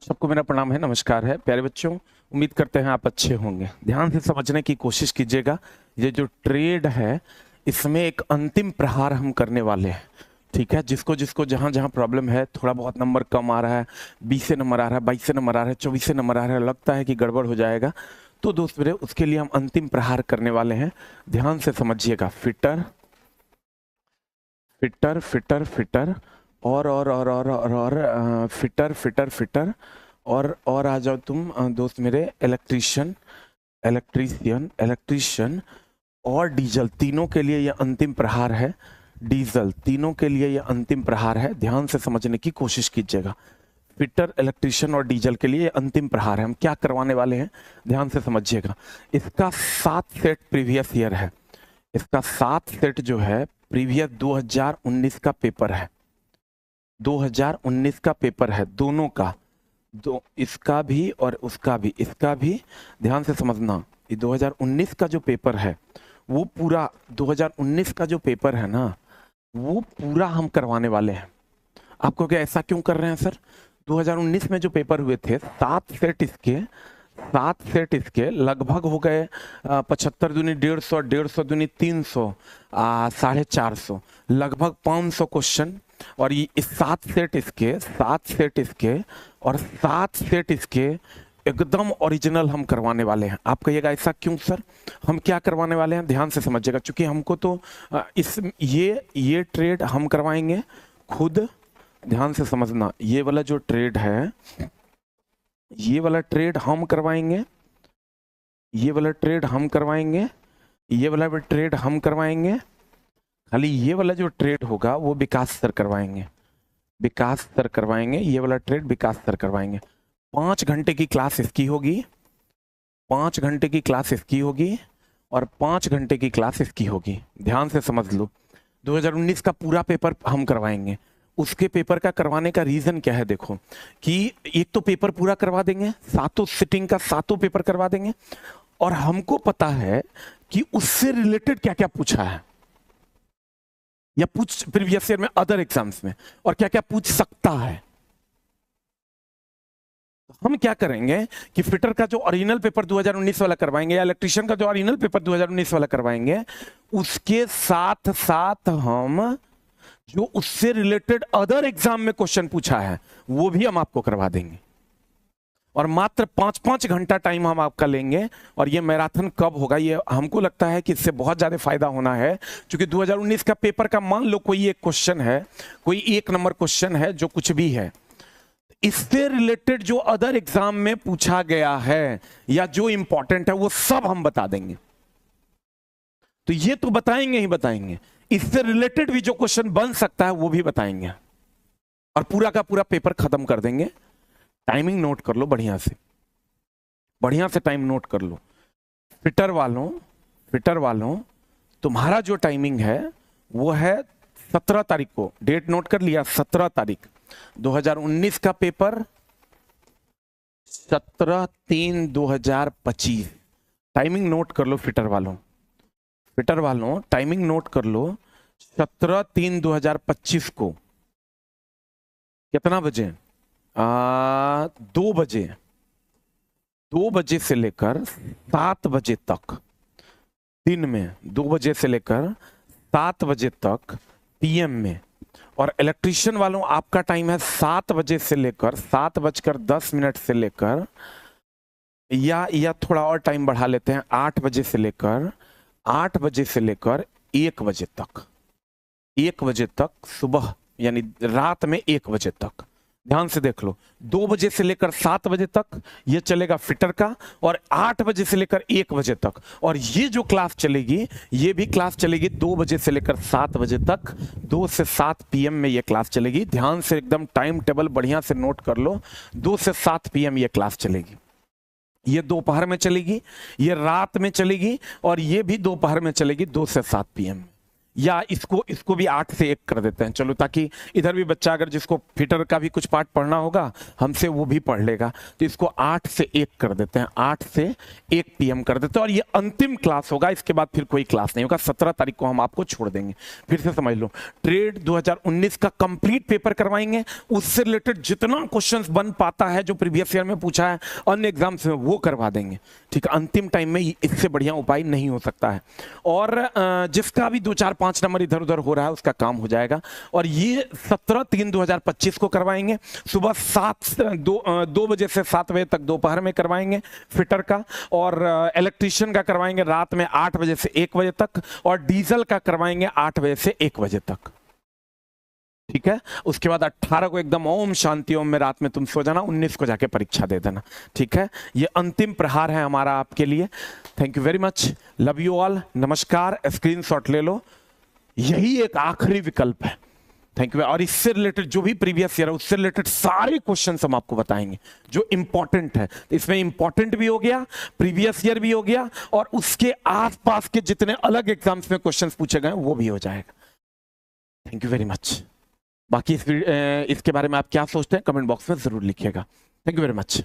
सबको मेरा प्रणाम है, नमस्कार है प्यारे बच्चों। उम्मीद करते हैं आप अच्छे होंगे। ध्यान से समझने की कोशिश कीजिएगा। ये जो ट्रेड है इसमें एक अंतिम प्रहार हम करने वाले हैं, ठीक है। जिसको जिसको जहां जहां प्रॉब्लम है, थोड़ा बहुत नंबर कम आ रहा है, 20 से नंबर आ रहा है, 22 से नंबर आ रहा है, 24 से नंबर आ रहा है, लगता है कि गड़बड़ हो जाएगा, तो दोस्त मेरे उसके लिए हम अंतिम प्रहार करने वाले हैं। ध्यान से समझिएगा। फिटर फिटर फिटर फिटर और फिटर फिटर फिटर और आ जाओ तुम दोस्त मेरे इलेक्ट्रिशियन इलेक्ट्रीशियन इलेक्ट्रिशियन और डीजल। तीनों के लिए यह अंतिम प्रहार है। डीजल तीनों के लिए यह अंतिम प्रहार है। ध्यान से समझने की कोशिश कीजिएगा। फिटर, इलेक्ट्रिशियन और डीजल के लिए अंतिम प्रहार है। हम क्या करवाने वाले हैं, ध्यान से समझिएगा। इसका 7 सेट प्रीवियस ईयर है। इसका 7 सेट जो है प्रीवियस 2019 का पेपर है। 2019 का पेपर है दोनों का, दो इसका भी और उसका भी, इसका भी। ध्यान से समझना, ये 2019 का जो पेपर है वो पूरा 2019 का जो पेपर है ना, वो पूरा हम करवाने वाले हैं। आपको क्या ऐसा क्यों कर रहे हैं सर? 2019 में जो पेपर हुए थे 7 सेट इसके लगभग हो गए 75 दूनी 150, 150 दूनी 300, 450, लगभग 500 क्वेश्चन। और ये 7 सेट इसके और 7 सेट इसके एकदम ओरिजिनल हम करवाने वाले हैं। आप कहिएगा ऐसा क्यों सर? हम क्या करवाने वाले हैं, ध्यान से समझिएगा। क्योंकि हमको तो ये ट्रेड हम करवाएंगे खुद। ध्यान से समझना, ये वाला जो ट्रेड है, ये वाला ट्रेड हम करवाएंगे, ये वाला ट्रेड हम करवाएंगे, ये वाला भी ट्रेड हम करवाएंगे। खाली ये वाला जो ट्रेड होगा वो विकास सर करवाएंगे, विकास सर करवाएंगे। ये वाला ट्रेड विकास सर करवाएंगे। 5 घंटे की क्लास इसकी होगी, 5 घंटे की क्लास इसकी होगी और 5 घंटे की क्लास इसकी होगी। ध्यान से समझ लो। 2019 का पूरा पेपर हम करवाएंगे। उसके पेपर का करवाने का रीजन क्या है, देखो कि एक तो पेपर पूरा करवा देंगे, 7 सिटिंग का 7 पेपर करवा देंगे, और हमको पता है कि उससे रिलेटेड क्या क्या पूछा है या पूछ प्रीवियस ईयर में अदर एग्जाम्स में, और क्या क्या पूछ सकता है। हम क्या करेंगे कि फिटर का जो ओरिजिनल पेपर 2019 वाला करवाएंगे या इलेक्ट्रिशियन का जो ओरिजिनल पेपर 2019 वाला करवाएंगे, उसके साथ साथ हम जो उससे रिलेटेड अदर एग्जाम में क्वेश्चन पूछा है वो भी हम आपको करवा देंगे। और मात्र 5-5 घंटा टाइम हम आपका लेंगे। और ये मैराथन कब होगा, ये हमको लगता है कि इससे बहुत ज्यादा फायदा होना है। क्योंकि 2019 का पेपर का मान लो कोई एक क्वेश्चन है, कोई 1 नंबर क्वेश्चन है, जो कुछ भी है, इससे रिलेटेड जो अदर एग्जाम में पूछा गया है या जो इंपॉर्टेंट है वो सब हम बता देंगे। तो ये तो बताएंगे ही बताएंगे, इससे रिलेटेड भी जो क्वेश्चन बन सकता है वो भी बताएंगे, और पूरा का पूरा पेपर खत्म कर देंगे। टाइमिंग नोट कर लो, बढ़िया से टाइम नोट कर लो। फिटर वालों तुम्हारा जो टाइमिंग है वो है 17 तारीख को, डेट नोट कर लिया, 17 तारीख 2019 का पेपर, 17/3/2025। टाइमिंग नोट कर लो फिटर वालों टाइमिंग नोट कर लो। 17/3/2025 को कितना बजे? 2 बजे से लेकर 7 बजे तक, दिन में 2 बजे से लेकर 7 बजे तक पीएम में। और इलेक्ट्रिशियन वालों आपका टाइम है 7 बजे से लेकर 7:10 से लेकर, या थोड़ा और टाइम बढ़ा लेते हैं, 8 बजे से लेकर 1 बजे तक सुबह, यानी रात में 1 बजे तक। ध्यान से देख लो, 2 बजे से लेकर 7 बजे तक ये चलेगा फिटर का, और 8 बजे से लेकर 1 बजे तक। और ये जो क्लास चलेगी, ये भी क्लास चलेगी 2 बजे से लेकर 7 बजे तक। 2 से 7 पीएम में ये क्लास चलेगी। ध्यान से एकदम टाइम टेबल बढ़िया से नोट कर लो। 2 से 7 पीएम ये क्लास चलेगी। ये दोपहर में चलेगी, ये रात में चलेगी, और ये भी दोपहर में चलेगी 2 से 7 पीएम। या इसको इसको भी 8 से 1 कर देते हैं, चलो, ताकि इधर भी बच्चा अगर जिसको फिटर का भी कुछ पार्ट पढ़ना होगा हमसे वो भी पढ़ लेगा। तो इसको 8 से 1 कर देते हैं, 8 से 1 PM कर देते हैं। और ये अंतिम क्लास होगा, इसके बाद फिर कोई क्लास नहीं होगा। 17 तारीख को हम आपको छोड़ देंगे। फिर से समझ लो, ट्रेड 2019 का कंप्लीट पेपर करवाएंगे, उससे रिलेटेड जितना क्वेश्चंस बन पाता है जो प्रीवियस ईयर में पूछा है अन्य एग्जाम्स में वो करवा देंगे, ठीक है। अंतिम टाइम में इससे बढ़िया उपाय नहीं हो सकता है। और जिसका भी 2 4 5 नंबर इधर उधर हो रहा है उसका काम हो जाएगा। और ये 17/3/2025 को करवाएंगे, सुबह 2 बजे से 7 बजे तक दोपहर में करवाएंगे फिटर का, और इलेक्ट्रीशियन का करवाएंगे रात में 8 बजे से 1 बजे तक, और डीजल का करवाएंगे 8 बजे से 1 बजे तक, ठीक है। उसके बाद 18 को एकदम ओम शांति ओम में रात में तुम सो जाना, 19 को जाके परीक्षा दे देना, ठीक है। ये अंतिम प्रहार है हमारा आपके लिए। Thank you very much, love you all, नमस्कार। स्क्रीनशॉट ले लो, यही एक आखिरी विकल्प है। Thank you. और इससे रिलेटेड जो भी प्रीवियस ईयर है उससे रिलेटेड सारे क्वेश्चंस हम आपको बताएंगे जो इंपॉर्टेंट है। इसमें इंपॉर्टेंट भी हो गया, प्रीवियस ईयर भी हो गया, और उसके आसपास के जितने अलग एग्जाम्स में क्वेश्चंस पूछे गए वो भी हो जाएगा। Thank you very much. बाकी इसके बारे में आप क्या सोचते हैं कमेंट बॉक्स में जरूर लिखिएगा। Thank you very much.